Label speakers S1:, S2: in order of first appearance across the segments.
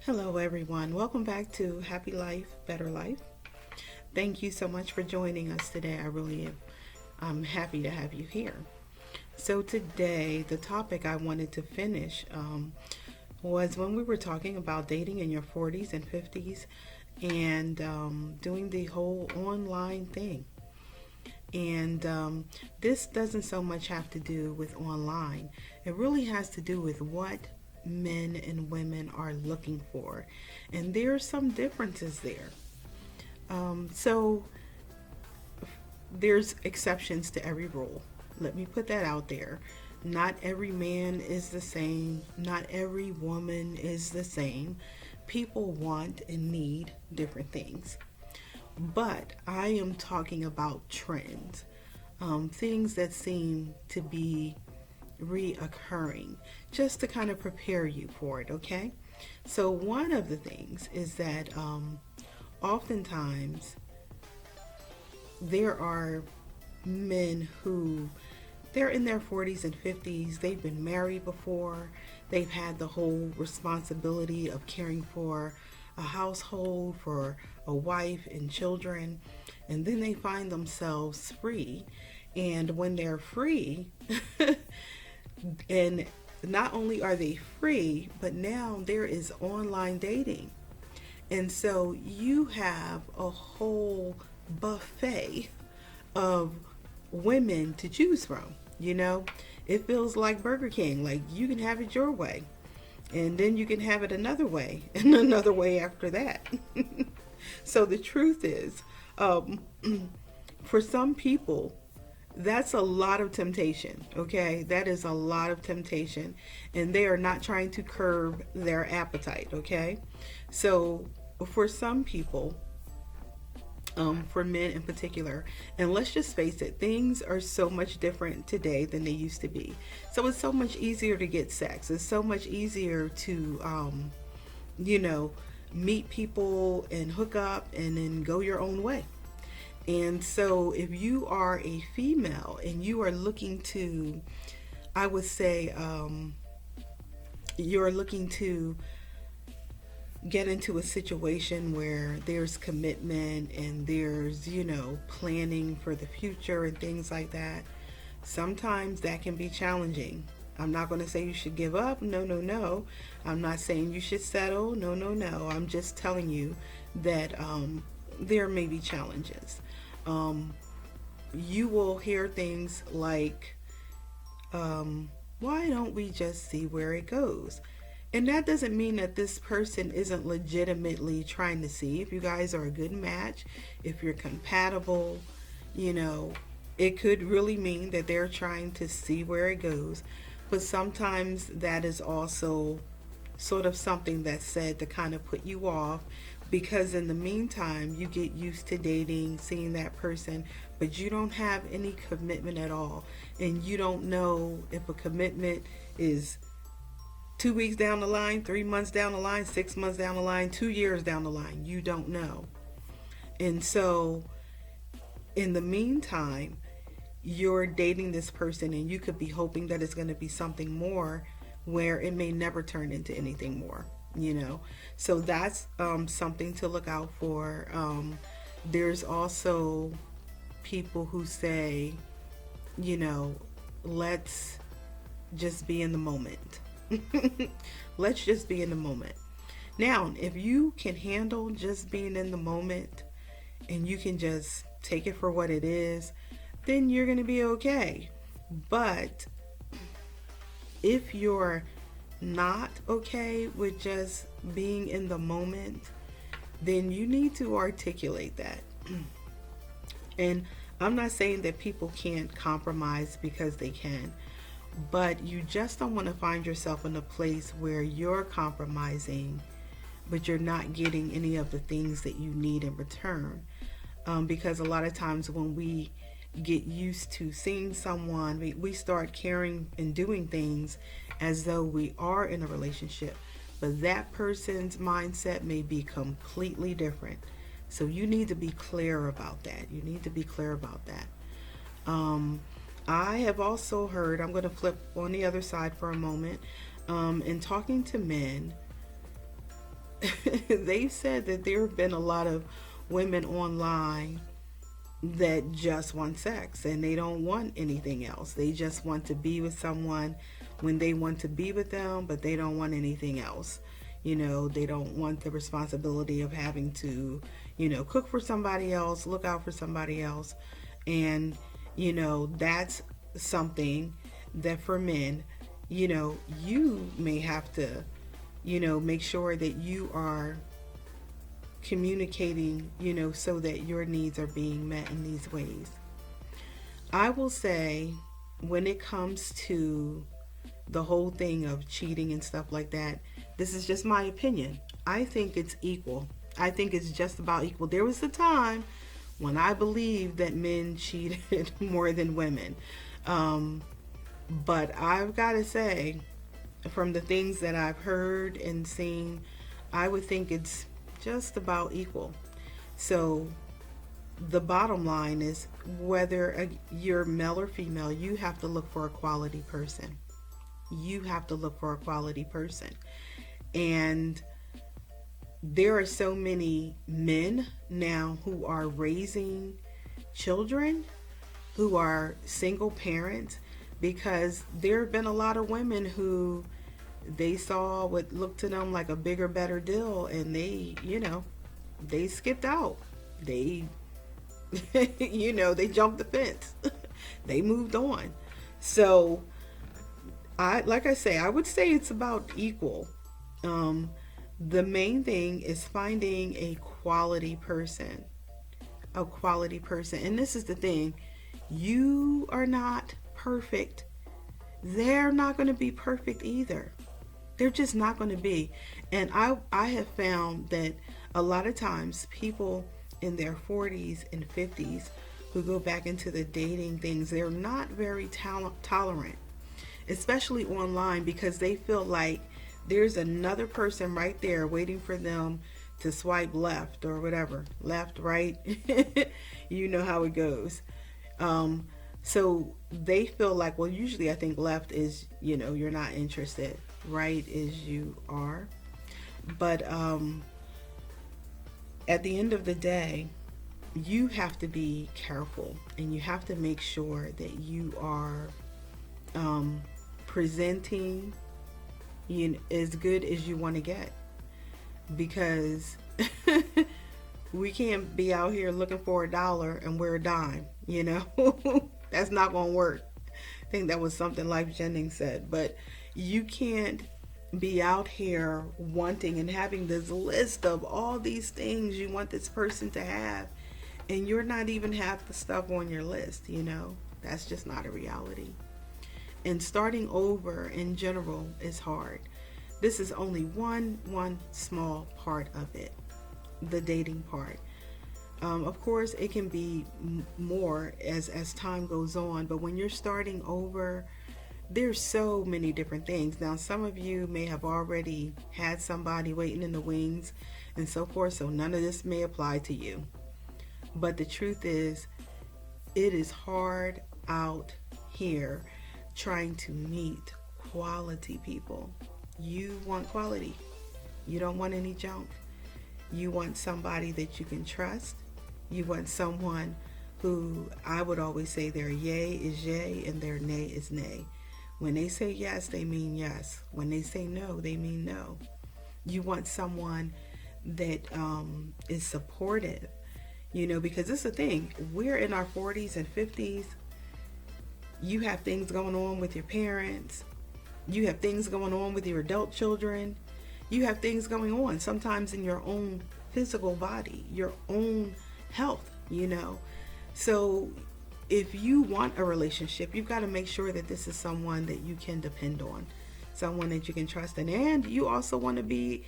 S1: Hello, everyone. Welcome back to Happy Life, Better Life. Thank you so much for joining us today. I really am. I'm happy to have you here. So, today, the topic I wanted to finish was when we were talking about dating in your 40s and 50s and doing the whole online thing. And this doesn't so much have to do with online, it really has to do with what men and women are looking for. And there are some differences there. So there's exceptions to every rule. Let me put that out there. Not every man is the same, not every woman is the same. People want and need different things. But I am talking about trends, things that seem to be reoccurring, just to kind of prepare you for it, okay? So, one of the things is that oftentimes there are men who they're in their 40s and 50s, they've been married before, they've had the whole responsibility of caring for a household, for a wife and children, and then they find themselves free. And when they're free, and not only are they free, but now there is online dating. And so you have a whole buffet of women to choose from. You know, it feels like Burger King, like you can have it your way, and then you can have it another way, and another way after that. So the truth is, um, for some people, that's a lot of temptation, okay? That is a lot of temptation, and they are not trying to curb their appetite, okay? So for some people, for men in particular, and let's just face it, things are so much different today than they used to be. So it's so much easier to get sex. It's so much easier to, you know, meet people and hook up and then go your own way. And so if you are a female and you are looking to, I would say, you're looking to get into a situation where there's commitment and there's, you know, planning for the future and things like that, sometimes that can be challenging. I'm not going to say you should give up. No, no, no. I'm not saying you should settle. No, no, no. I'm just telling you that there may be challenges. You will hear things like, why don't we just see where it goes? And that doesn't mean that this person isn't legitimately trying to see if you guys are a good match, if you're compatible, you know, it could really mean that they're trying to see where it goes. But sometimes that is also sort of something that's said to kind of put you off, because in the meantime you get used to dating, seeing that person, but you don't have any commitment at all, and you don't know if a commitment is 2 weeks down the line, 3 months down the line, 6 months down the line, 2 years down the line. You don't know. And so in the meantime, you're dating this person and you could be hoping that it's going to be something more, where it may never turn into anything more, you know. So that's something to look out for. There's also people who say, you know, let's just be in the moment. Let's just be in the moment. Now, if you can handle just being in the moment and you can just take it for what it is, then you're going to be okay. But if you're not okay with just being in the moment, then you need to articulate that. And I'm not saying that people can't compromise, because they can, but you just don't want to find yourself in a place where you're compromising, but you're not getting any of the things that you need in return. Because a lot of times when we get used to seeing someone, we start caring and doing things as though we are in a relationship, but that person's mindset may be completely different. So you need to be clear about that. You need to be clear about that. I have also heard, I'm going to flip on the other side for a moment, in talking to men, they've said that there have been a lot of women online that just want sex and they don't want anything else. They just want to be with someone when they want to be with them, but they don't want anything else. They don't want the responsibility of having to, cook for somebody else, look out for somebody else. And, that's something that for men, you may have to, make sure that you are communicating, so that your needs are being met in these ways. I will say, when it comes to the whole thing of cheating and stuff like that, this is just my opinion. I think it's equal. I think it's just about equal. There was a time when I believed that men cheated more than women. But I've got to say, from the things that I've heard and seen, I would think it's just about equal. So the bottom line is, whether you're male or female, you have to look for a quality person. You have to look for a quality person. And there are so many men now who are raising children, who are single parents, because there have been a lot of women who they saw what looked to them like a bigger, better deal, and they skipped out. They, they jumped the fence. They moved on. So, I would say it's about equal. The main thing is finding a quality person. And this is the thing. You are not perfect. They're not going to be perfect either. They're just not going to be. And I have found that a lot of times people in their 40s and 50s who go back into the dating things, they're not very tolerant, especially online, because they feel like there's another person right there waiting for them to swipe left or whatever. Left, right. You know how it goes. So they feel like, well, usually I think left is, you're not interested. Right is you are. But at the end of the day, you have to be careful, and you have to make sure that you are presenting as good as you want to get, because we can't be out here looking for $1 and we're a dime. That's not gonna work. I think that was something Life Jennings said. But you can't be out here wanting and having this list of all these things you want this person to have, and you're not even half the stuff on your list. That's just not a reality. And starting over in general is hard. This is only one small part of it, the dating part. Of course, it can be more as time goes on, but when you're starting over, there's so many different things. Now, some of you may have already had somebody waiting in the wings and so forth, so none of this may apply to you. But the truth is, it is hard out here trying to meet quality people. You want quality. You don't want any junk. You want somebody that you can trust. You want someone who, I would always say, their yay is yay and their nay is nay. When they say yes, they mean yes. When they say no, they mean no. You want someone that is supportive, because it's the thing. We're in our 40s and 50s. You have things going on with your parents. You have things going on with your adult children. You have things going on sometimes in your own physical body, your own health, So if you want a relationship, you've got to make sure that this is someone that you can depend on, someone that you can trust in. And you also want to be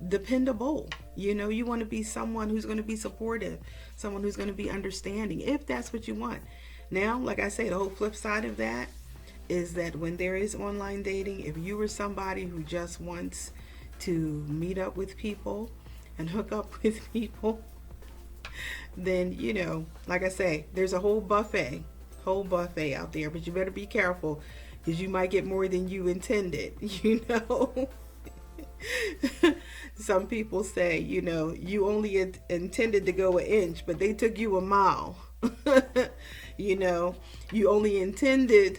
S1: dependable. You want to be someone who's going to be supportive, someone who's going to be understanding, if that's what you want. Now, like I say, the whole flip side of that is that when there is online dating, if you were somebody who just wants to meet up with people and hook up with people, then, like I say, there's a whole buffet out there, but you better be careful, because you might get more than you intended, Some people say, you only intended to go an inch, but they took you a mile. you know, you only intended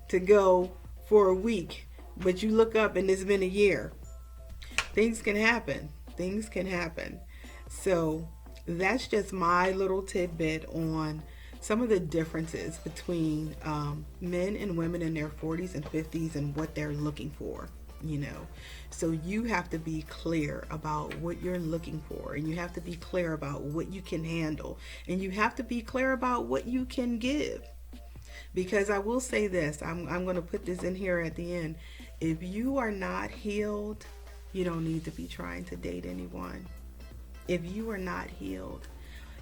S1: to go for a week, but you look up and it's been a year. Things can happen. Things can happen. So that's just my little tidbit on some of the differences between men and women in their 40s and 50s and what they're looking for. So you have to be clear about what you're looking for, and you have to be clear about what you can handle, and you have to be clear about what you can give. Because I will say this, I'm going to put this in here at the end. If you are not healed, you don't need to be trying to date anyone. If you are not healed,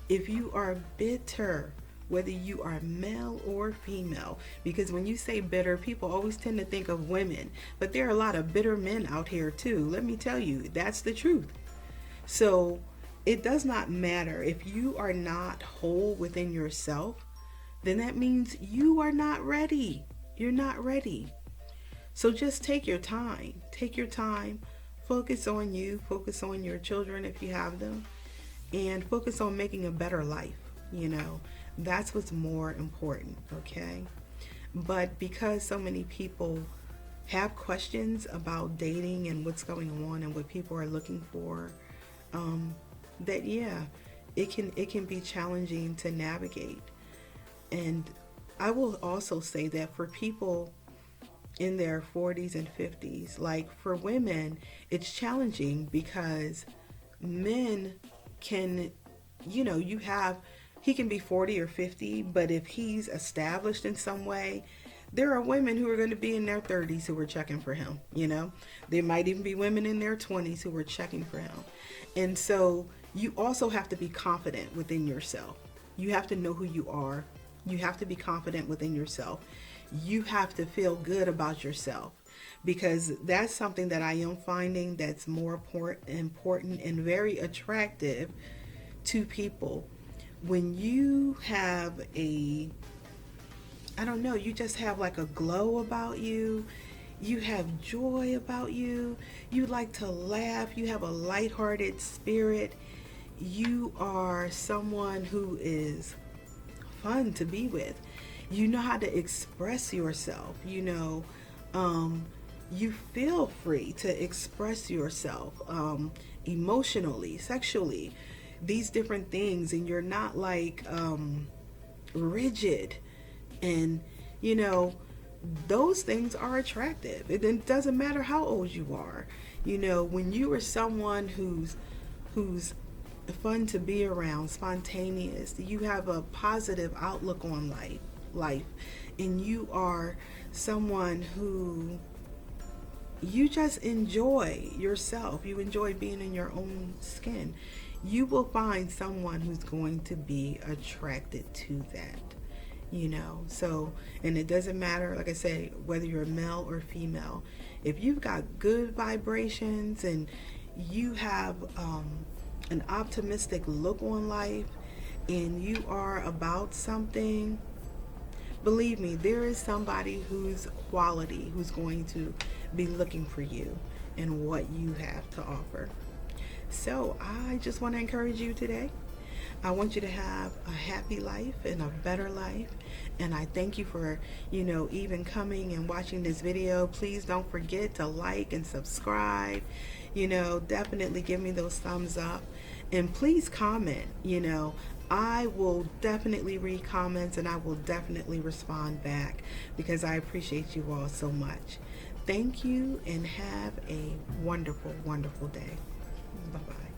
S1: if you are bitter, whether you are male or female, because when you say bitter, people always tend to think of women, but there are a lot of bitter men out here too. Let me tell you, that's the truth. So it does not matter. If you are not whole within yourself, then that means you are not ready. You're not ready. So just take your time. Take your time. Focus on you. Focus on your children if you have them. And focus on making a better life. That's what's more important, okay? But because so many people have questions about dating and what's going on and what people are looking for, it can be challenging to navigate. And I will also say that for people in their 40s and 50s, like for women, it's challenging because men can, he can be 40 or 50, but if he's established in some way, there are women who are going to be in their 30s who are checking for him, There might even be women in their 20s who are checking for him. And so you also have to be confident within yourself. You have to know who you are. You have to be confident within yourself. You have to feel good about yourself, because that's something that I am finding that's more important and very attractive to people. When you have you just have like a glow about you. You have joy about you. You like to laugh. You have a lighthearted spirit. You are someone who is fun to be with. You know how to express yourself. You feel free to express yourself emotionally, sexually, these different things, and you're not like rigid, and those things are attractive. It doesn't matter how old you are. When you are someone who's fun to be around, spontaneous, you have a positive outlook on life, and you are someone who you just enjoy yourself, you enjoy being in your own skin, you will find someone who's going to be attracted to that. So, and it doesn't matter, like I say, whether you're male or female. If you've got good vibrations and you have an optimistic look on life and you are about something, believe me, there is somebody who's quality who's going to be looking for you and what you have to offer. So I just want to encourage you today. I want you to have a happy life and a better life. And I thank you for, even coming and watching this video. Please don't forget to like and subscribe. Definitely give me those thumbs up. And please comment. I will definitely read comments and I will definitely respond back, because I appreciate you all so much. Thank you and have a wonderful, wonderful day. Bye-bye.